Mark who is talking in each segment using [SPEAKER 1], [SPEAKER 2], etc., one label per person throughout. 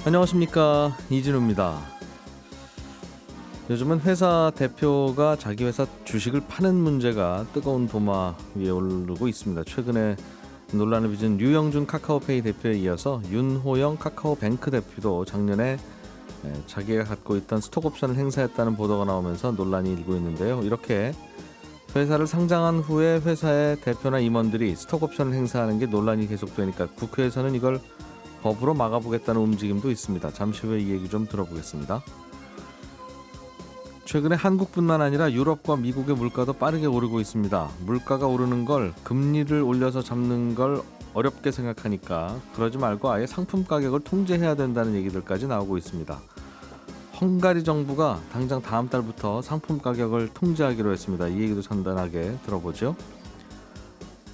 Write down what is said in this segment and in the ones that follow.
[SPEAKER 1] 안녕하십니까, 이진우입니다. 요즘은 회사 대표가 자기 회사 주식을 파는 문제가 뜨거운 도마 위에 오르고 있습니다. 최근에 논란을 빚은 류영준 카카오페이 대표에 이어서 윤호영 카카오뱅크 대표도 작년에 자기가 갖고 있던 스톡옵션을 행사했다는 보도가 나오면서 논란이 일고 있는데요. 이렇게 회사를 상장한 후에 회사의 대표나 임원들이 스톡옵션을 행사하는 게 논란이 계속되니까 국회에서는 이걸 법으로 막아보겠다는 움직임도 있습니다. 잠시 후에 이 얘기 좀 들어보겠습니다. 최근에 한국뿐만 아니라 유럽과 미국의 물가도 빠르게 오르고 있습니다. 물가가 오르는 걸 금리를 올려서 잡는 걸 어렵게 생각하니까 그러지 말고 아예 상품 가격을 통제해야 된다는 얘기들까지 나오고 있습니다. 헝가리 정부가 당장 다음 달부터 상품 가격을 통제하기로 했습니다. 이 얘기도 간단하게 들어보죠.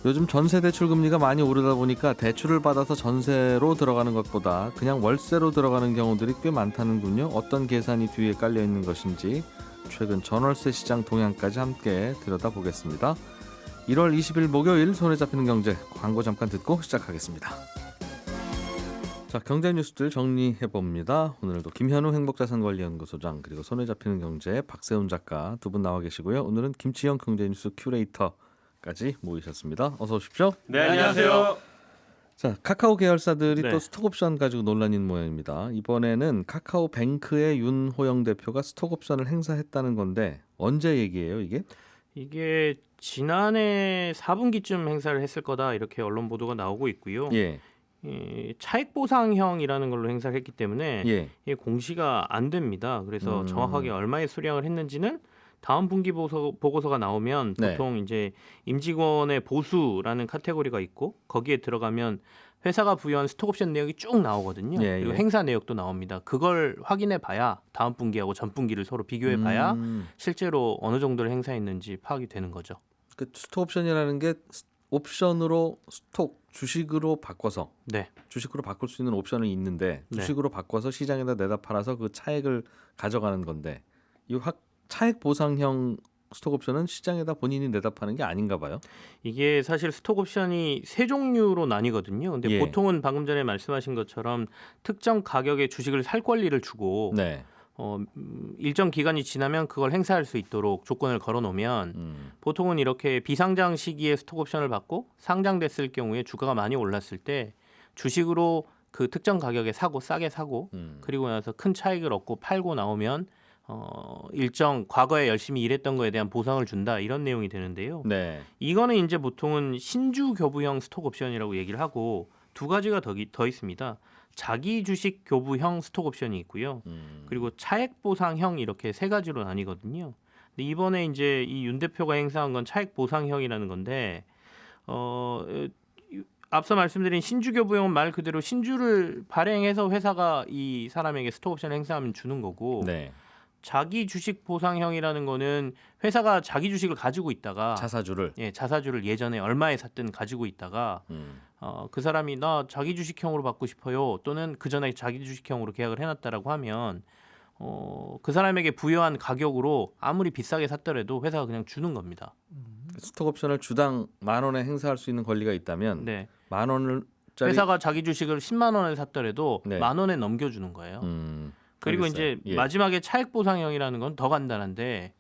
[SPEAKER 1] 요즘 전세 대출 금리가 많이 오르다 보니까 대출을 받아서 전세로 들어가는 것보다 그냥 월세로 들어가는 경우들이 꽤 많다는군요. 어떤 계산이 뒤에 깔려 있는 것인지 최근 전월세 시장 동향까지 함께 들여다보겠습니다. 1월 20일 목요일 손에 잡히는 경제, 광고 잠깐 듣고 시작하겠습니다. 자, 경제 뉴스들 정리해봅니다. 오늘도 김현우 행복자산관리연구소장, 그리고 손에 잡히는 경제 박세훈 작가 두 분 나와 계시고요. 오늘은 김치영 경제뉴스 큐레이터까지 모이셨습니다. 어서 오십시오.
[SPEAKER 2] 네, 안녕하세요.
[SPEAKER 1] 자, 카카오 계열사들이
[SPEAKER 2] 네.
[SPEAKER 1] 또 스톡옵션 가지고 논란인 모양입니다. 이번에는 카카오뱅크의 윤호영 대표가 스톡옵션을 행사했다는 건데 언제 얘기예요, 이게?
[SPEAKER 2] 이게 지난해 4분기쯤 행사를 했을 거다 이렇게 언론 보도가 나오고 있고요.
[SPEAKER 1] 예,
[SPEAKER 2] 이 차액 보상형이라는 걸로 행사를 했기 때문에
[SPEAKER 1] 예.
[SPEAKER 2] 이게 공시가 안 됩니다. 그래서 정확하게 얼마의 수량을 했는지는 다음 분기 보고서가 나오면
[SPEAKER 1] 네.
[SPEAKER 2] 보통 이제 임직원의 보수라는 카테고리가 있고 거기에 들어가면 회사가 부여한 스톡옵션 내역이 쭉 나오거든요.
[SPEAKER 1] 예,
[SPEAKER 2] 그리고
[SPEAKER 1] 예.
[SPEAKER 2] 행사 내역도 나옵니다. 그걸 확인해 봐야 다음 분기하고 전 분기를 서로 비교해 봐야 실제로 어느 정도를 행사했는지 파악이 되는 거죠.
[SPEAKER 1] 그 스톡옵션이라는 게 옵션으로 스톡 주식으로 바꿔서
[SPEAKER 2] 네.
[SPEAKER 1] 주식으로 바꿀 수 있는 옵션이 있는데
[SPEAKER 2] 네.
[SPEAKER 1] 주식으로 바꿔서 시장에다 내다 팔아서 그 차액을 가져가는 건데 이 차액 보상형 스톡옵션은 시장에다 본인이 내다 파는 게 아닌가 봐요.
[SPEAKER 2] 이게 사실 스톡옵션이 세 종류로 나뉘거든요. 근데
[SPEAKER 1] 예.
[SPEAKER 2] 보통은 방금 전에 말씀하신 것처럼 특정 가격의 주식을 살 권리를 주고
[SPEAKER 1] 네.
[SPEAKER 2] 일정 기간이 지나면 그걸 행사할 수 있도록 조건을 걸어놓으면 보통은 이렇게 비상장 시기에 스톡옵션을 받고 상장됐을 경우에 주가가 많이 올랐을 때 주식으로 그 특정 가격에 사고 싸게 사고 그리고 나서 큰 차익을 얻고 팔고 나오면 일정 과거에 열심히 일했던 거에 대한 보상을 준다 이런 내용이 되는데요.
[SPEAKER 1] 네.
[SPEAKER 2] 이거는 이제 보통은 신주 교부형 스톡옵션이라고 얘기를 하고 두 가지가 더 있습니다. 자기 주식 교부형 스톡옵션이 있고요. 그리고 차액 보상형 이렇게 세 가지로 나뉘거든요. 근데 이번에 이제 이 윤 대표가 행사한 건 차액 보상형이라는 건데 앞서 말씀드린 신주 교부형은 말 그대로 신주를 발행해서 회사가 이 사람에게 스톡옵션을 행사하면 주는 거고
[SPEAKER 1] 네.
[SPEAKER 2] 자기 주식 보상형이라는 거는 회사가 자기 주식을 가지고 있다가
[SPEAKER 1] 자사주를
[SPEAKER 2] 자사주를 예전에 얼마에 샀든 가지고 있다가 그 사람이 나 자기 주식형으로 받고 싶어요 또는 그 전에 자기 주식형으로 계약을 해놨다라고 하면 그 사람에게 부여한 가격으로 아무리 비싸게 샀더라도 회사가 그냥 주는 겁니다.
[SPEAKER 1] 스톡옵션을 주당 10,000원에 행사할 수 있는 권리가 있다면
[SPEAKER 2] 네.
[SPEAKER 1] 10,000원짜리
[SPEAKER 2] 회사가 자기 주식을 10만 원에 샀더라도
[SPEAKER 1] 네.
[SPEAKER 2] 10,000원에 넘겨주는 거예요. 그리고
[SPEAKER 1] 알겠어요.
[SPEAKER 2] 이제
[SPEAKER 1] 예.
[SPEAKER 2] 마지막에 차액 보상형이라는 건 더 간단한데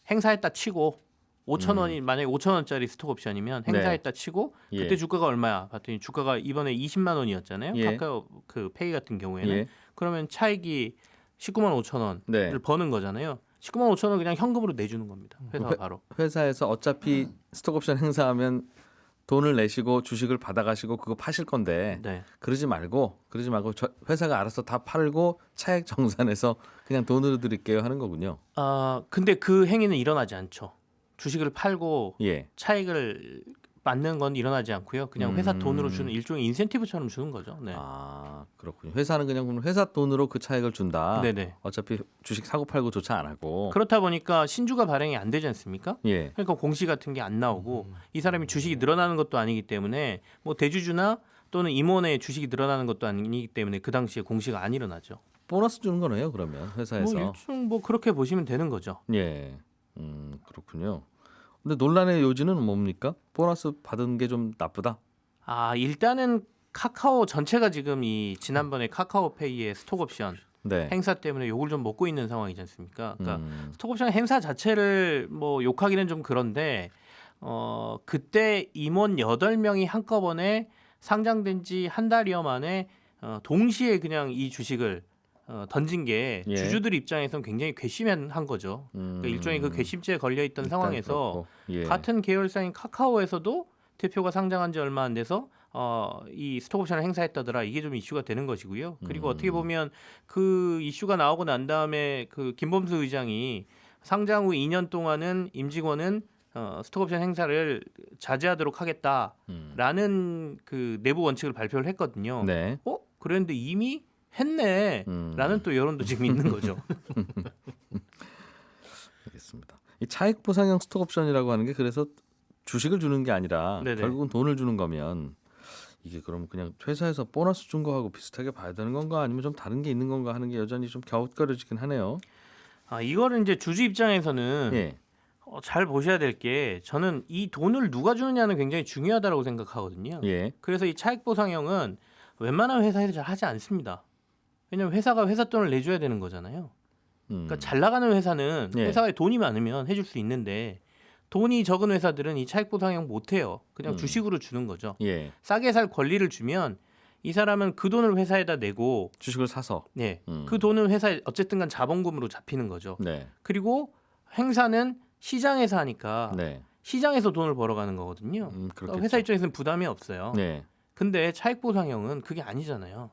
[SPEAKER 2] 행사했다 치고 5,000원이 만약에 5,000원짜리 스톡옵션이면 행사했다 치고 그때
[SPEAKER 1] 예.
[SPEAKER 2] 주가가 얼마야? 봤더니 주가가 이번에 20만 원이었잖아요.
[SPEAKER 1] 예.
[SPEAKER 2] 카카오 그 페이 같은 경우에는
[SPEAKER 1] 예.
[SPEAKER 2] 그러면 차익이 19만 5천 원을
[SPEAKER 1] 네.
[SPEAKER 2] 버는 거잖아요. 19만 5천 원 그냥 현금으로 내주는 겁니다. 회사가 바로.
[SPEAKER 1] 회사에서 어차피 스톡옵션 행사하면 돈을 내시고 주식을 받아가시고 그거 파실 건데
[SPEAKER 2] 네.
[SPEAKER 1] 그러지 말고 회사가 알아서 다 팔고 차액 정산해서 그냥 돈으로 드릴게요 하는 거군요.
[SPEAKER 2] 근데 그 행위는 일어나지 않죠. 주식을 팔고
[SPEAKER 1] 예.
[SPEAKER 2] 차익을 받는 건 일어나지 않고요. 그냥 회사 돈으로 주는 일종의 인센티브처럼 주는 거죠. 네.
[SPEAKER 1] 그렇군요. 회사는 그냥 그럼 회사 돈으로 그 차익을 준다.
[SPEAKER 2] 네네.
[SPEAKER 1] 어차피 주식 사고 팔고 조차 안 하고.
[SPEAKER 2] 그렇다 보니까 신주가 발행이 안 되지 않습니까?
[SPEAKER 1] 예.
[SPEAKER 2] 그러니까 공시 같은 게 안 나오고 이 사람이 주식이 늘어나는 것도 아니기 때문에 뭐 대주주나 또는 임원의 주식이 늘어나는 것도 아니기 때문에 그 당시에 공시가 안 일어나죠.
[SPEAKER 1] 보너스 주는 거네요. 그러면 회사에서.
[SPEAKER 2] 뭐 그렇게 보시면 되는 거죠.
[SPEAKER 1] 예. 그렇군요. 근데 논란의 요지는 뭡니까? 보너스 받은 게 좀 나쁘다.
[SPEAKER 2] 일단은 카카오 전체가 지금 이 지난번에 카카오페이의 스톡옵션
[SPEAKER 1] 네.
[SPEAKER 2] 행사 때문에 욕을 좀 먹고 있는 상황이지 않습니까? 그러니까 스톡옵션 행사 자체를 뭐 욕하기는 좀 그런데 그때 임원 8명이 한꺼번에 상장된 지 한 달여 만에 동시에 그냥 이 주식을 던진 게
[SPEAKER 1] 예.
[SPEAKER 2] 주주들 입장에서는 굉장히 괘씸한 거죠. 그러니까 일종의 그 괘씸죄에 걸려 있던 상황에서
[SPEAKER 1] 예.
[SPEAKER 2] 같은 계열사인 카카오에서도 대표가 상장한 지 얼마 안 돼서 이 스톡옵션을 행사했다더라. 이게 좀 이슈가 되는 것이고요. 그리고 어떻게 보면 그 이슈가 나오고 난 다음에 그 김범수 의장이 상장 후 2년 동안은 임직원은 스톡옵션 행사를 자제하도록 하겠다라는 그 내부 원칙을 발표를 했거든요.
[SPEAKER 1] 네.
[SPEAKER 2] 그랬는데 이미 했네라는 또 여론도 지금 있는 거죠.
[SPEAKER 1] 알겠습니다. 이 차익 보상형 스톡옵션이라고 하는 게 그래서 주식을 주는 게 아니라
[SPEAKER 2] 네네.
[SPEAKER 1] 결국은 돈을 주는 거면 이게 그럼 그냥 회사에서 보너스 준 거하고 비슷하게 봐야 되는 건가 아니면 좀 다른 게 있는 건가 하는 게 여전히 좀 갸웃거려지긴 하네요.
[SPEAKER 2] 이거를 이제 주주 입장에서는
[SPEAKER 1] 예.
[SPEAKER 2] 잘 보셔야 될 게 저는 이 돈을 누가 주느냐는 굉장히 중요하다고 생각하거든요.
[SPEAKER 1] 예.
[SPEAKER 2] 그래서 이 차익 보상형은 웬만한 회사에서 잘 하지 않습니다. 왜냐하면 회사가 회사 돈을 내줘야 되는 거잖아요. 그러니까 잘 나가는 회사는
[SPEAKER 1] 예.
[SPEAKER 2] 회사에 돈이 많으면 해줄 수 있는데 돈이 적은 회사들은 이 차익 보상형 못 해요. 그냥 주식으로 주는 거죠.
[SPEAKER 1] 예.
[SPEAKER 2] 싸게 살 권리를 주면 이 사람은 그 돈을 회사에다 내고
[SPEAKER 1] 주식을 사서.
[SPEAKER 2] 네, 그 돈은 회사에 어쨌든간 자본금으로 잡히는 거죠.
[SPEAKER 1] 네.
[SPEAKER 2] 그리고 행사는 시장에서 하니까
[SPEAKER 1] 네.
[SPEAKER 2] 시장에서 돈을 벌어가는 거거든요.
[SPEAKER 1] 그렇겠죠.
[SPEAKER 2] 회사 입장에서는 부담이 없어요.
[SPEAKER 1] 네.
[SPEAKER 2] 근데 차익 보상형은 그게 아니잖아요.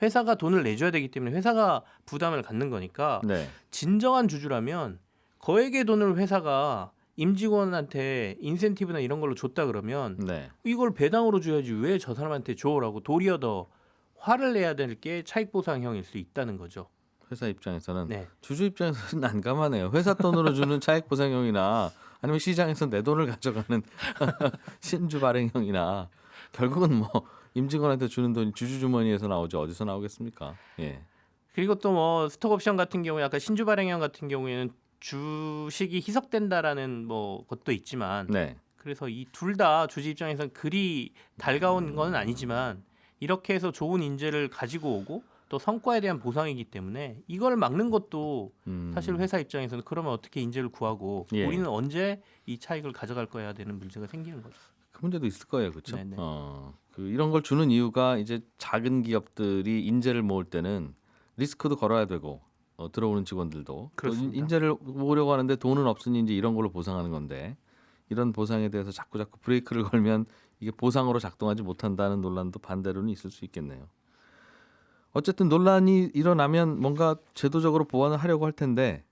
[SPEAKER 2] 회사가 돈을 내줘야 되기 때문에 회사가 부담을 갖는 거니까
[SPEAKER 1] 네.
[SPEAKER 2] 진정한 주주라면 거액의 돈을 회사가 임직원한테 인센티브나 이런 걸로 줬다 그러면
[SPEAKER 1] 네.
[SPEAKER 2] 이걸 배당으로 줘야지 왜 저 사람한테 줘라고 도리어 더 화를 내야 될 게 차익 보상형일 수 있다는 거죠.
[SPEAKER 1] 회사 입장에서는
[SPEAKER 2] 네.
[SPEAKER 1] 주주 입장에서는 난감하네요. 회사 돈으로 주는 차익 보상형이나 아니면 시장에서 내 돈을 가져가는 신주 발행형이나 결국은 뭐 임직원한테 주는 돈이 주주 주머니에서 나오지 어디서 나오겠습니까? 예.
[SPEAKER 2] 그리고 또 뭐 스톡옵션 같은 경우에 아까 신주 발행형 같은 경우에는 주식이 희석된다라는 뭐 것도 있지만
[SPEAKER 1] 네.
[SPEAKER 2] 그래서 이 둘 다 주주 입장에서는 그리 달가운 건 아니지만 이렇게 해서 좋은 인재를 가지고 오고 또 성과에 대한 보상이기 때문에 이걸 막는 것도 사실 회사 입장에서는 그러면 어떻게 인재를 구하고
[SPEAKER 1] 예.
[SPEAKER 2] 우리는 언제 이 차익을 가져갈 거야 되는 문제가 생기는 거죠.
[SPEAKER 1] 그 문제도 있을 거예요, 그렇죠?
[SPEAKER 2] 네네.
[SPEAKER 1] 그 이런 걸 주는 이유가 이제 작은 기업들이 인재를 모을 때는 리스크도 걸어야 되고 들어오는 직원들도 또
[SPEAKER 2] 그렇습니다.
[SPEAKER 1] 인재를 모으려고 하는데 돈은 없으니 이제 이런 걸로 보상하는 건데 이런 보상에 대해서 자꾸 브레이크를 걸면 이게 보상으로 작동하지 못한다는 논란도 반대로는 있을 수 있겠네요. 어쨌든 논란이 일어나면 뭔가 제도적으로 보완을 하려고 할 텐데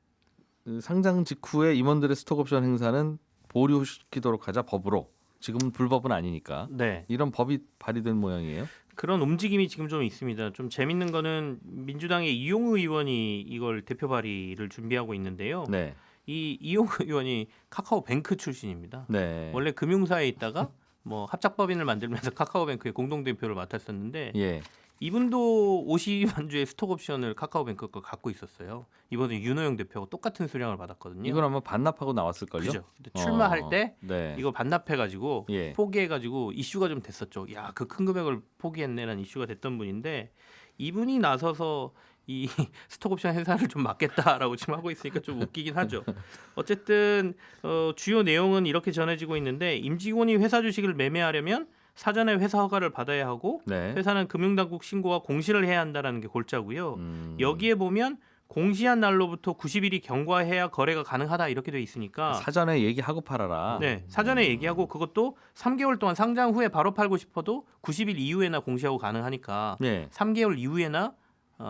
[SPEAKER 1] 그 상장 직후에 임원들의 스톡옵션 행사는 보류시키도록 하자 법으로. 지금은 불법은 아니니까.
[SPEAKER 2] 네.
[SPEAKER 1] 이런 법이 발의된 모양이에요.
[SPEAKER 2] 그런 움직임이 지금 좀 있습니다. 좀 재밌는 거는 민주당의 이용우 의원이 이걸 대표 발의를 준비하고 있는데요.
[SPEAKER 1] 네.
[SPEAKER 2] 이 이용우 의원이 카카오뱅크 출신입니다.
[SPEAKER 1] 네.
[SPEAKER 2] 원래 금융사에 있다가 뭐 합작법인을 만들면서 카카오뱅크의 공동대표를 맡았었는데
[SPEAKER 1] 예.
[SPEAKER 2] 이분도 50만 주의 스톡옵션을 카카오뱅크 거 갖고 있었어요. 이번에 윤호영 대표하고 똑같은 수량을 받았거든요.
[SPEAKER 1] 이건 아마 반납하고 나왔을 걸요.
[SPEAKER 2] 그죠. 근데 출마할 때
[SPEAKER 1] 네.
[SPEAKER 2] 이거 반납해가지고
[SPEAKER 1] 예.
[SPEAKER 2] 포기해가지고 이슈가 좀 됐었죠. 야, 그 큰 금액을 포기했네라는 이슈가 됐던 분인데 이분이 나서서 이 스톡옵션 행사를 좀 막겠다라고 지금 하고 있으니까 좀 웃기긴 하죠. 어쨌든 주요 내용은 이렇게 전해지고 있는데 임직원이 회사 주식을 매매하려면 사전에 회사 허가를 받아야 하고
[SPEAKER 1] 네.
[SPEAKER 2] 회사는 금융당국 신고와 공시를 해야 한다는 게 골자고요. 여기에 보면 공시한 날로부터 90일이 경과해야 거래가 가능하다 이렇게 돼 있으니까
[SPEAKER 1] 사전에 얘기하고 팔아라.
[SPEAKER 2] 네, 사전에 얘기하고 그것도 3개월 동안 상장 후에 바로 팔고 싶어도 90일 이후에나 공시하고 가능하니까
[SPEAKER 1] 네.
[SPEAKER 2] 3개월 이후에나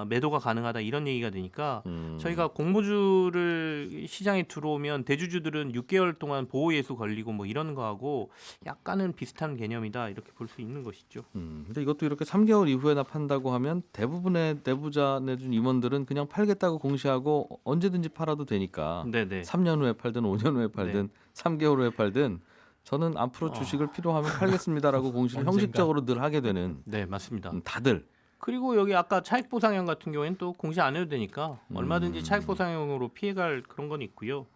[SPEAKER 2] 매도가 가능하다 이런 얘기가 되니까 저희가 공모주를 시장에 들어오면 대주주들은 6개월 동안 보호예수 걸리고 뭐 이런 거하고 약간은 비슷한 개념이다 이렇게 볼 수 있는 것이죠.
[SPEAKER 1] 근데 이것도 이렇게 3개월 이후에나 판다고 하면 대부분의 내부자 내준 임원들은 그냥 팔겠다고 공시하고 언제든지 팔아도 되니까
[SPEAKER 2] 네네.
[SPEAKER 1] 3년 후에 팔든 5년 후에 팔든 3개월 후에 팔든 저는 앞으로 주식을 필요하면 팔겠습니다라고 공시를 형식적으로 늘 하게 되는
[SPEAKER 2] 네, 맞습니다.
[SPEAKER 1] 다들
[SPEAKER 2] 그리고 여기 아까 차익 보상형 같은 경우에는 또 공시 안 해도 되니까 얼마든지 차익 보상형으로 피해갈 그런 건 있고요.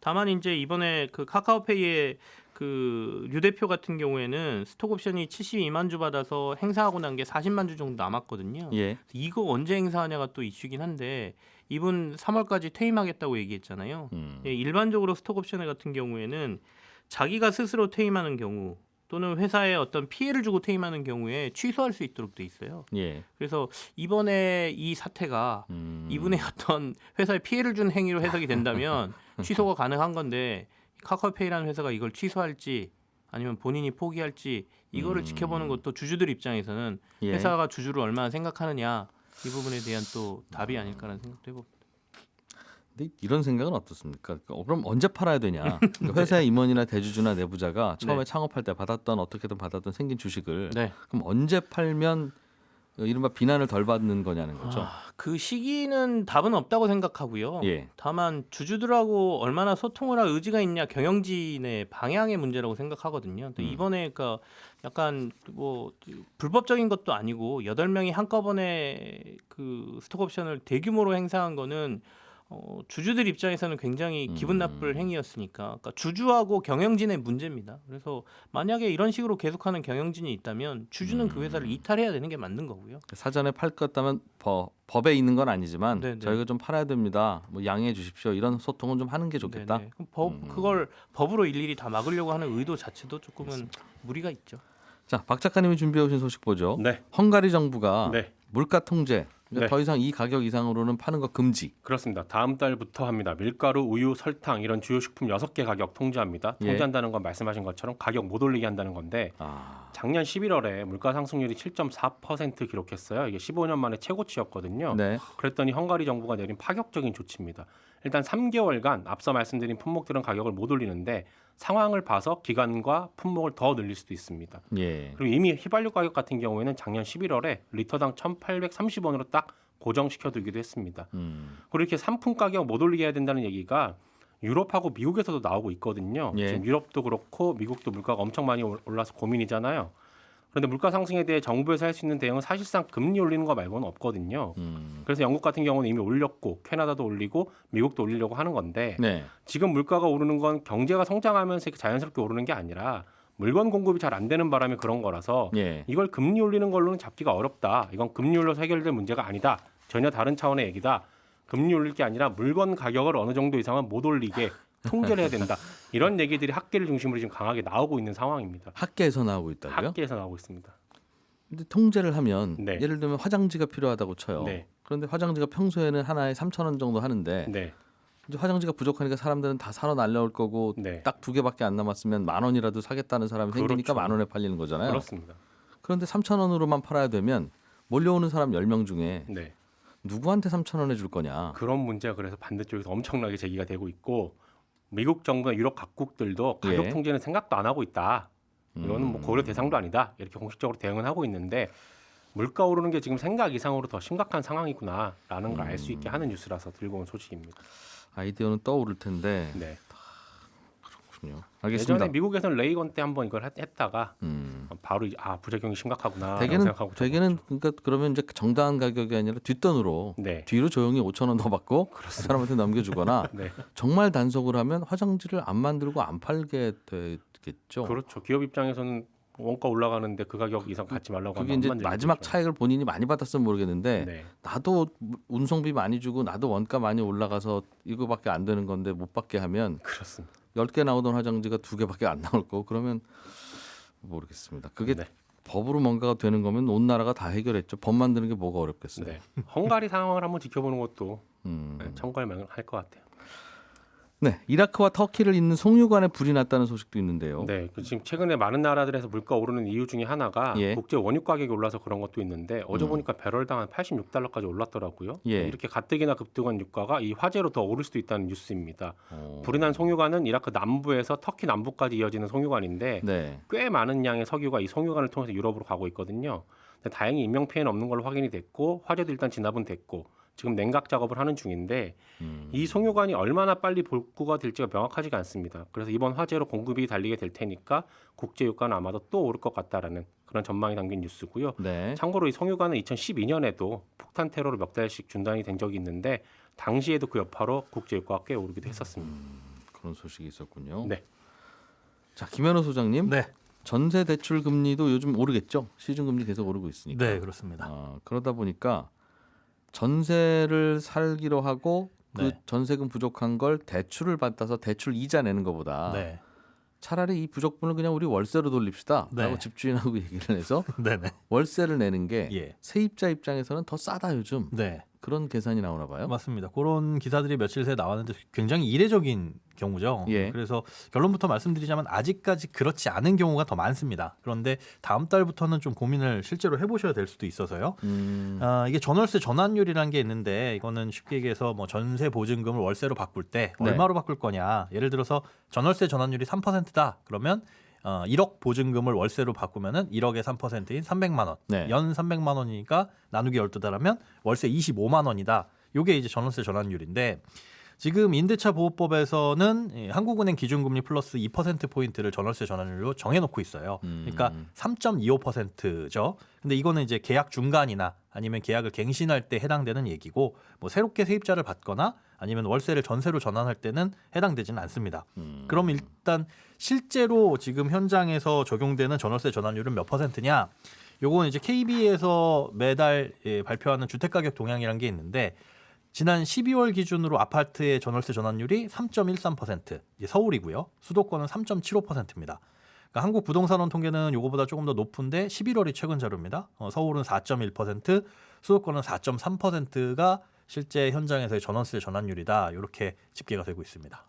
[SPEAKER 2] 다만 이제 이번에 그 카카오페이의 류 대표 같은 경우에는 스톡 옵션이 72만 주 받아서 행사하고 난 게 40만 주 정도 남았거든요.
[SPEAKER 1] 예.
[SPEAKER 2] 이거 언제 행사하냐가 또 이슈긴 한데 이분 3월까지 퇴임하겠다고 얘기했잖아요. 예, 일반적으로 스톡 옵션 같은 경우에는 자기가 스스로 퇴임하는 경우 또는 회사에 어떤 피해를 주고 퇴임하는 경우에 취소할 수 있도록 돼 있어요.
[SPEAKER 1] 예.
[SPEAKER 2] 그래서 이번에 이 사태가 이분의 어떤 회사에 피해를 준 행위로 해석이 된다면 취소가 가능한 건데 카카오페이라는 회사가 이걸 취소할지 아니면 본인이 포기할지 이거를 지켜보는 것도 주주들 입장에서는
[SPEAKER 1] 예.
[SPEAKER 2] 회사가 주주를 얼마나 생각하느냐 이 부분에 대한 또 답이 아닐까라는 생각도 해봅니다.
[SPEAKER 1] 근데 이런 생각은 어떻습니까? 그럼 언제 팔아야 되냐? 그러니까 회사의 임원이나 대주주나 내부자가 처음에
[SPEAKER 2] 네.
[SPEAKER 1] 창업할 때 받았던 어떻게든 받았던 생긴 주식을
[SPEAKER 2] 네.
[SPEAKER 1] 그럼 언제 팔면 이른바 비난을 덜 받는 거냐는 거죠.
[SPEAKER 2] 그 시기는 답은 없다고 생각하고요.
[SPEAKER 1] 예.
[SPEAKER 2] 다만 주주들하고 얼마나 소통을 할 의지가 있냐 경영진의 방향의 문제라고 생각하거든요. 또 이번에 그러니까 약간 뭐 불법적인 것도 아니고 8명이 한꺼번에 그 스톡 옵션을 대규모로 행사한 거는 주주들 입장에서는 굉장히 기분 나쁠 행위였으니까 그러니까 주주하고 경영진의 문제입니다. 그래서 만약에 이런 식으로 계속하는 경영진이 있다면 주주는 그 회사를 이탈해야 되는 게 맞는 거고요.
[SPEAKER 1] 사전에 팔 것 같다면 법에 있는 건 아니지만
[SPEAKER 2] 네네.
[SPEAKER 1] 저희가 좀 팔아야 됩니다. 뭐 양해해 주십시오. 이런 소통은 좀 하는 게 좋겠다.
[SPEAKER 2] 네네. 그럼 그걸 법으로 일일이 다 막으려고 하는 의도 자체도 조금은 무리가 있죠.
[SPEAKER 1] 자, 박 작가님이 준비해 오신 소식 보죠.
[SPEAKER 3] 네.
[SPEAKER 1] 헝가리 정부가
[SPEAKER 3] 네.
[SPEAKER 1] 물가 통제, 그러니까
[SPEAKER 3] 네.
[SPEAKER 1] 더 이상 이 가격 이상으로는 파는 거 금지.
[SPEAKER 3] 그렇습니다. 다음 달부터 합니다. 밀가루, 우유, 설탕 이런 주요 식품 6개 가격 통제합니다.
[SPEAKER 1] 예.
[SPEAKER 3] 통제한다는 건 말씀하신 것처럼 가격 못 올리게 한다는 건데 작년 11월에 물가 상승률이 7.4% 기록했어요. 이게 15년 만에 최고치였거든요.
[SPEAKER 1] 네.
[SPEAKER 3] 그랬더니 헝가리 정부가 내린 파격적인 조치입니다. 일단 3개월간 앞서 말씀드린 품목들은 가격을 못 올리는데 상황을 봐서 기간과 품목을 더 늘릴 수도 있습니다.
[SPEAKER 1] 예.
[SPEAKER 3] 그리고 이미 휘발유 가격 같은 경우에는 작년 11월에 리터당 1,830원으로 딱 고정시켜두기도 했습니다. 그리고 이렇게 상품 가격 못 올리게 해야 된다는 얘기가 유럽하고 미국에서도 나오고 있거든요.
[SPEAKER 1] 예.
[SPEAKER 3] 지금 유럽도 그렇고 미국도 물가가 엄청 많이 올라서 고민이잖아요. 그런데 물가 상승에 대해 정부에서 할 수 있는 대응은 사실상 금리 올리는 거 말고는 없거든요. 그래서 영국 같은 경우는 이미 올렸고 캐나다도 올리고 미국도 올리려고 하는 건데
[SPEAKER 1] 네.
[SPEAKER 3] 지금 물가가 오르는 건 경제가 성장하면서 이렇게 자연스럽게 오르는 게 아니라 물건 공급이 잘 안 되는 바람에 그런 거라서
[SPEAKER 1] 예.
[SPEAKER 3] 이걸 금리 올리는 걸로는 잡기가 어렵다. 이건 금리 올려서 해결될 문제가 아니다. 전혀 다른 차원의 얘기다. 금리 올릴 게 아니라 물건 가격을 어느 정도 이상은 못 올리게 통제를 해야 된다. 이런 얘기들이 학계를 중심으로 지금 강하게 나오고 있는 상황입니다.
[SPEAKER 1] 학계에서 나오고 있다고요?
[SPEAKER 3] 학계에서 나오고 있습니다.
[SPEAKER 1] 근데 통제를 하면
[SPEAKER 3] 네.
[SPEAKER 1] 예를 들면 화장지가 필요하다고 쳐요.
[SPEAKER 3] 네.
[SPEAKER 1] 그런데 화장지가 평소에는 하나에 3,000원 정도 하는데
[SPEAKER 3] 네.
[SPEAKER 1] 이제 화장지가 부족하니까 사람들은 다 사러 날라올 거고
[SPEAKER 3] 네.
[SPEAKER 1] 딱 2개밖에 안 남았으면 10,000원이라도 사겠다는 사람이 생기니까
[SPEAKER 3] 그렇죠.
[SPEAKER 1] 10,000원에 팔리는 거잖아요.
[SPEAKER 3] 그렇습니다.
[SPEAKER 1] 그런데 3,000원으로만 팔아야 되면 몰려오는 사람 10명 중에
[SPEAKER 3] 네.
[SPEAKER 1] 누구한테 3,000원에 줄 거냐.
[SPEAKER 3] 그런 문제가 그래서 반대쪽에서 엄청나게 제기가 되고 있고 미국 정부나 유럽 각국들도 가격
[SPEAKER 1] 예.
[SPEAKER 3] 통제는 생각도 안 하고 있다. 이거는 뭐 고려 대상도 아니다. 이렇게 공식적으로 대응은 하고 있는데 물가 오르는 게 지금 생각 이상으로 더 심각한 상황이구나라는 걸 알 수 있게 하는 뉴스라서 들고 온 소식입니다.
[SPEAKER 1] 아이디어는 떠오를 텐데
[SPEAKER 3] 네.
[SPEAKER 1] 그렇군요. 알겠습니다.
[SPEAKER 3] 예전에 미국에서는 레이건 때 한번 이걸 했다가 바로 부작용이 심각하구나 생각하고
[SPEAKER 1] 대개는 그러니까 그러면 이제 되게는 가격이 아니라 뒷돈으로
[SPEAKER 3] 네.
[SPEAKER 1] 뒤로 조용히 5,000원 더 받고 그 사람한테 넘겨주거나
[SPEAKER 3] 네.
[SPEAKER 1] 정말 단속을 하면 화장지를 안 만들고 안 팔게 되겠죠.
[SPEAKER 3] 그렇죠. 기업 입장에서는 원가 올라가는데 그 가격 이상 받지 말라고
[SPEAKER 1] 그게
[SPEAKER 3] 하면
[SPEAKER 1] 이제
[SPEAKER 3] 안 만들겠죠.
[SPEAKER 1] 마지막 차익을 본인이 많이 받았으면 모르겠는데
[SPEAKER 3] 네.
[SPEAKER 1] 나도 운송비 많이 주고 나도 원가 많이 올라가서 이거밖에 안 되는 건데 못 받게 하면
[SPEAKER 3] 그렇습니다.
[SPEAKER 1] 10개 나오던 화장지가 2개밖에 안 나올 거고 그러면 모르겠습니다. 그게
[SPEAKER 3] 네.
[SPEAKER 1] 법으로 뭔가가 되는 거면 온 나라가 다 해결했죠. 법 만드는 게 뭐가 어렵겠어요.
[SPEAKER 3] 네. 헝가리 상황을 한번 지켜보는 것도
[SPEAKER 1] 음.
[SPEAKER 3] 참고할 만할 것 같아요.
[SPEAKER 1] 네, 이라크와 터키를 잇는 송유관에 불이 났다는 소식도 있는데요.
[SPEAKER 3] 네, 지금 최근에 많은 나라들에서 물가 오르는 이유 중에 하나가
[SPEAKER 1] 예.
[SPEAKER 3] 국제 원유 가격이 올라서 그런 것도 있는데 어제 보니까 배럴당 한 86달러까지 올랐더라고요.
[SPEAKER 1] 예.
[SPEAKER 3] 이렇게 가뜩이나 급등한 유가가 이 화재로 더 오를 수도 있다는 뉴스입니다.
[SPEAKER 1] 어.
[SPEAKER 3] 불이 난 송유관은 이라크 남부에서 터키 남부까지 이어지는 송유관인데
[SPEAKER 1] 네.
[SPEAKER 3] 꽤 많은 양의 석유가 이 송유관을 통해서 유럽으로 가고 있거든요. 근데 다행히 인명 피해는 없는 걸로 확인이 됐고 화재도 일단 진압은 됐고 지금 냉각 작업을 하는 중인데 이 송유관이 얼마나 빨리 복구가 될지가 명확하지가 않습니다. 그래서 이번 화재로 공급이 달리게 될 테니까 국제 유가는 아마도 또 오를 것 같다라는 그런 전망이 담긴 뉴스고요.
[SPEAKER 1] 네.
[SPEAKER 3] 참고로 이 송유관은 2012년에도 폭탄 테러로 몇 달씩 중단이 된 적이 있는데 당시에도 그 여파로 국제 유가가 꽤 오르기도 했었습니다.
[SPEAKER 1] 그런 소식이 있었군요.
[SPEAKER 3] 네.
[SPEAKER 1] 자, 김현우 소장님.
[SPEAKER 4] 네,
[SPEAKER 1] 전세 대출 금리도 요즘 오르겠죠? 시중 금리 계속 오르고 있으니까.
[SPEAKER 4] 네 그렇습니다.
[SPEAKER 1] 그러다 보니까 전세를 살기로 하고 그
[SPEAKER 4] 네.
[SPEAKER 1] 전세금 부족한 걸 대출을 받아서 대출 이자 내는 것보다
[SPEAKER 4] 네,
[SPEAKER 1] 차라리 이 부족분을 그냥 우리 월세로 돌립시다
[SPEAKER 4] 네.
[SPEAKER 1] 라고 집주인하고 얘기를 해서
[SPEAKER 4] 네네.
[SPEAKER 1] 월세를 내는 게
[SPEAKER 4] 예.
[SPEAKER 1] 세입자 입장에서는 더 싸다 요즘.
[SPEAKER 4] 네.
[SPEAKER 1] 그런 계산이 나오나 봐요.
[SPEAKER 4] 맞습니다. 그런 기사들이 며칠 새에 나왔는데 굉장히 이례적인 경우죠.
[SPEAKER 1] 예.
[SPEAKER 4] 그래서 결론부터 말씀드리자면 아직까지 그렇지 않은 경우가 더 많습니다. 그런데 다음 달부터는 좀 고민을 실제로 해보셔야 될 수도 있어서요. 이게 전월세 전환율이라는 게 있는데 이거는 쉽게 얘기해서 뭐 전세 보증금을 월세로 바꿀 때
[SPEAKER 1] 네.
[SPEAKER 4] 얼마로 바꿀 거냐. 예를 들어서 전월세 전환율이 3%다. 그러면 1억 보증금을 월세로 바꾸면은 1억의 3%인 300만 원.
[SPEAKER 1] 네.
[SPEAKER 4] 연 300만 원이니까 나누기 12달하면 월세 25만 원이다. 요게 이제 전월세 전환율인데 지금 임대차 보호법에서는 한국은행 기준금리 플러스 2% 포인트를 전월세 전환율로 정해 놓고 있어요. 그러니까 3.25%죠. 근데 이거는 이제 계약 중간이나 아니면 계약을 갱신할 때 해당되는 얘기고 뭐 새롭게 세입자를 받거나 아니면 월세를 전세로 전환할 때는 해당되지는 않습니다. 그럼 일단 실제로 지금 현장에서 적용되는 전월세 전환율은 몇 %냐? 요건 이제 KB에서 매달 발표하는 주택가격 동향이라는 게 있는데 지난 12월 기준으로 아파트의 전월세 전환율이 3.13%, 이게 서울이고요. 수도권은 3.75%입니다. 그러니까 한국부동산원 통계는 요거보다 조금 더 높은데 11월이 최근 자료입니다. 서울은 4.1%, 수도권은 4.3%가 실제 현장에서의 전월세 전환율이다. 이렇게 집계가 되고 있습니다.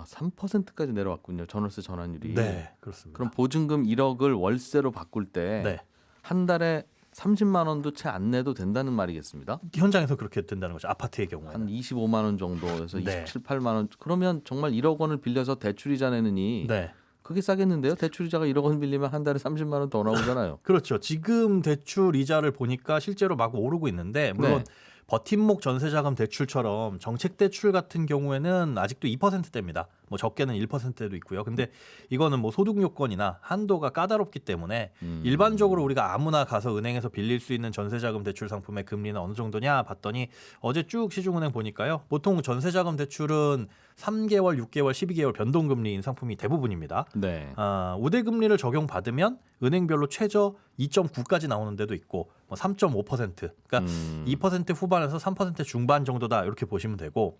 [SPEAKER 1] 3%까지 내려왔군요. 전월세 전환율이.
[SPEAKER 4] 네, 그렇습니다.
[SPEAKER 1] 그럼 보증금 1억을 월세로 바꿀 때 한
[SPEAKER 4] 네,
[SPEAKER 1] 달에 30만 원도 채 안 내도 된다는 말이겠습니다.
[SPEAKER 4] 현장에서 그렇게 된다는 거죠. 아파트의 경우에는.
[SPEAKER 1] 한 25만 원 정도에서
[SPEAKER 4] 네.
[SPEAKER 1] 27, 8만 원. 그러면 정말 1억 원을 빌려서 대출이자 내느니
[SPEAKER 4] 네.
[SPEAKER 1] 그게 싸겠는데요. 대출이자가 1억 원 빌리면 한 달에 30만 원 더 나오잖아요.
[SPEAKER 4] 그렇죠. 지금 대출 이자를 보니까 실제로 막 오르고 있는데 물론
[SPEAKER 1] 네.
[SPEAKER 4] 버팀목 전세자금 대출처럼 정책 대출 같은 경우에는 아직도 2%대입니다. 뭐 적게는 1%대도 있고요. 근데 이거는 뭐 소득 요건이나 한도가 까다롭기 때문에 일반적으로 우리가 아무나 가서 은행에서 빌릴 수 있는 전세자금 대출 상품의 금리는 어느 정도냐 봤더니 어제 쭉 시중은행 보니까요. 보통 전세자금 대출은 3개월, 6개월, 12개월 변동금리인 상품이 대부분입니다.
[SPEAKER 1] 네.
[SPEAKER 4] 우대금리를 적용받으면 은행별로 최저 2.9까지 나오는 데도 있고 뭐 3.5% 그러니까 2% 후반에서 3% 중반 정도다 이렇게 보시면 되고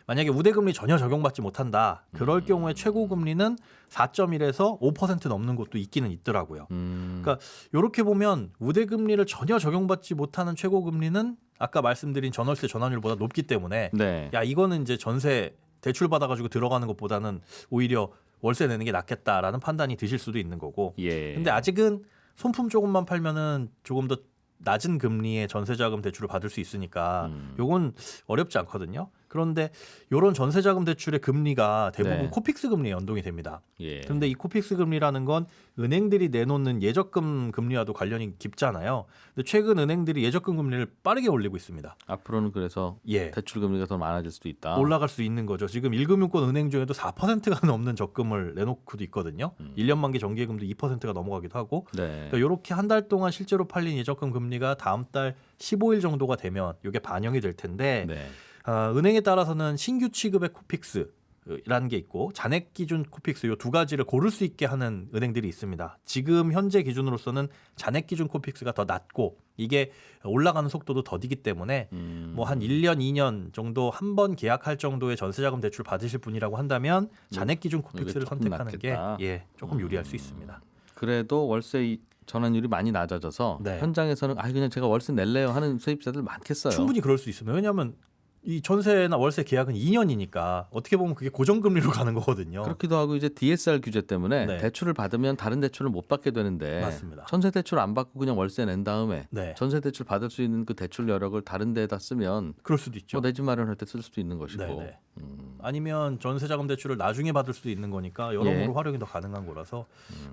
[SPEAKER 4] 만약에 우대금리 전혀 적용받지 못한다 그럴 경우에 최고금리는 4.1에서 5% 넘는 곳도 있기는 있더라고요. 그러니까 이렇게 보면 우대금리를 전혀 적용받지 못하는 최고금리는 아까 말씀드린 전월세 전환율보다 높기 때문에
[SPEAKER 1] 네.
[SPEAKER 4] 야 이거는 이제 전세 대출 받아가지고 들어가는 것보다는 오히려 월세 내는 게 낫겠다라는 판단이 드실 수도 있는 거고.
[SPEAKER 1] 예.
[SPEAKER 4] 근데 아직은 손품 조금만 팔면은 조금 더 낮은 금리의 전세자금 대출을 받을 수 있으니까 요건 어렵지 않거든요. 그런데 이런 전세자금 대출의 금리가 대부분
[SPEAKER 1] 네.
[SPEAKER 4] 코픽스 금리에 연동이 됩니다.
[SPEAKER 1] 예.
[SPEAKER 4] 그런데 이 코픽스 금리라는 건 은행들이 내놓는 예적금 금리와도 관련이 깊잖아요. 근데 최근 은행들이 예적금 금리를 빠르게 올리고 있습니다.
[SPEAKER 1] 앞으로는 그래서
[SPEAKER 4] 예.
[SPEAKER 1] 대출 금리가 더 많아질 수도 있다.
[SPEAKER 4] 올라갈 수 있는 거죠. 지금 1금융권 은행 중에도 4%가 넘는 적금을 내놓고도 있거든요. 1년 만기 정기예금도 2%가 넘어가기도 하고.
[SPEAKER 1] 네.
[SPEAKER 4] 그러니까 이렇게 한 달 동안 실제로 팔린 예적금 금리가 다음 달 15일 정도가 되면 이게 반영이 될 텐데
[SPEAKER 1] 네.
[SPEAKER 4] 은행에 따라서는 신규 취급의 코픽스라는 게 있고 잔액 기준 코픽스 이 두 가지를 고를 수 있게 하는 은행들이 있습니다. 지금 현재 기준으로서는 잔액 기준 코픽스가 더 낮고 이게 올라가는 속도도 더디기 때문에 뭐 한 1년, 2년 정도 한 번 계약할 정도의 전세자금 대출 받으실 분이라고 한다면 잔액 기준 코픽스를
[SPEAKER 1] 조금
[SPEAKER 4] 선택하는
[SPEAKER 1] 낫겠다.
[SPEAKER 4] 게 조금 유리할 수 있습니다.
[SPEAKER 1] 그래도 월세 전환율이 많이 낮아져서
[SPEAKER 4] 네.
[SPEAKER 1] 현장에서는 그냥 제가 월세 낼래요 하는 세입자들 많겠어요.
[SPEAKER 4] 충분히 그럴 수 있습니다. 왜냐하면 이 전세나 월세 계약은 2년이니까 어떻게 보면 그게 고정금리로 가는 거거든요.
[SPEAKER 1] 그렇기도 하고 이제 DSR 규제 때문에
[SPEAKER 4] 네.
[SPEAKER 1] 대출을 받으면 다른 대출을 못 받게 되는데
[SPEAKER 4] 맞습니다.
[SPEAKER 1] 전세 대출 안 받고 그냥 월세 낸 다음에
[SPEAKER 4] 네,
[SPEAKER 1] 전세 대출 받을 수 있는 그 대출 여력을 다른 데에다 쓰면
[SPEAKER 4] 그럴 수도 있죠.
[SPEAKER 1] 뭐 내 집 마련할 때 쓸 수도 있는 것이고.
[SPEAKER 4] 네, 네. 아니면 전세자금 대출을 나중에 받을 수도 있는 거니까 여러모로 활용이 더 가능한 거라서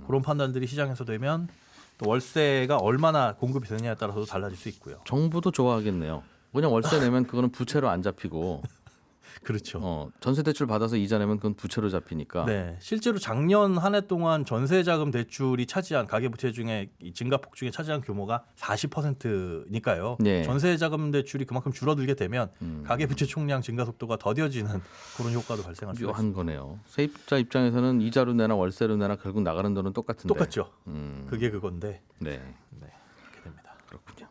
[SPEAKER 4] 그런 판단들이 시장에서 되면 또 월세가 얼마나 공급이 되느냐에 따라서도 달라질 수 있고요.
[SPEAKER 1] 정부도 좋아하겠네요. 그냥 월세 내면 그거는 부채로 안 잡히고
[SPEAKER 4] 그렇죠.
[SPEAKER 1] 전세 대출 받아서 이자 내면 그건 부채로 잡히니까.
[SPEAKER 4] 네, 실제로 작년 한 해 동안 전세자금 대출이 차지한 가계부채 중에 이 증가폭 중에 차지한 규모가 40%니까요.
[SPEAKER 1] 네.
[SPEAKER 4] 전세자금 대출이 그만큼 줄어들게 되면 가계부채 총량 증가 속도가 더뎌지는 그런 효과도 발생할 수
[SPEAKER 1] 묘한
[SPEAKER 4] 있습니다.
[SPEAKER 1] 거네요. 세입자 입장에서는 이자로 내나 월세로 내나 결국 나가는 돈은 똑같은데.
[SPEAKER 4] 똑같죠. 그게 그건데
[SPEAKER 1] 네,
[SPEAKER 4] 그렇게 됩니다.
[SPEAKER 1] 그렇군요.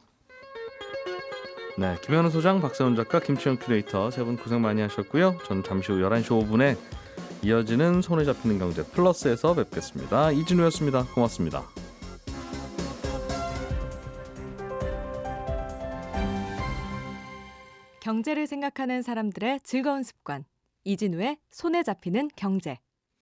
[SPEAKER 1] 네, 김현우 소장, 박세훈 작가, 김치영 큐레이터 세 분 고생 많이 하셨고요. 저는 잠시 후 11시 5분에 이어지는 손에 잡히는 경제 플러스에서 뵙겠습니다. 이진우였습니다. 고맙습니다.
[SPEAKER 5] 경제를 생각하는 사람들의 즐거운 습관. 이진우의 손에 잡히는 경제.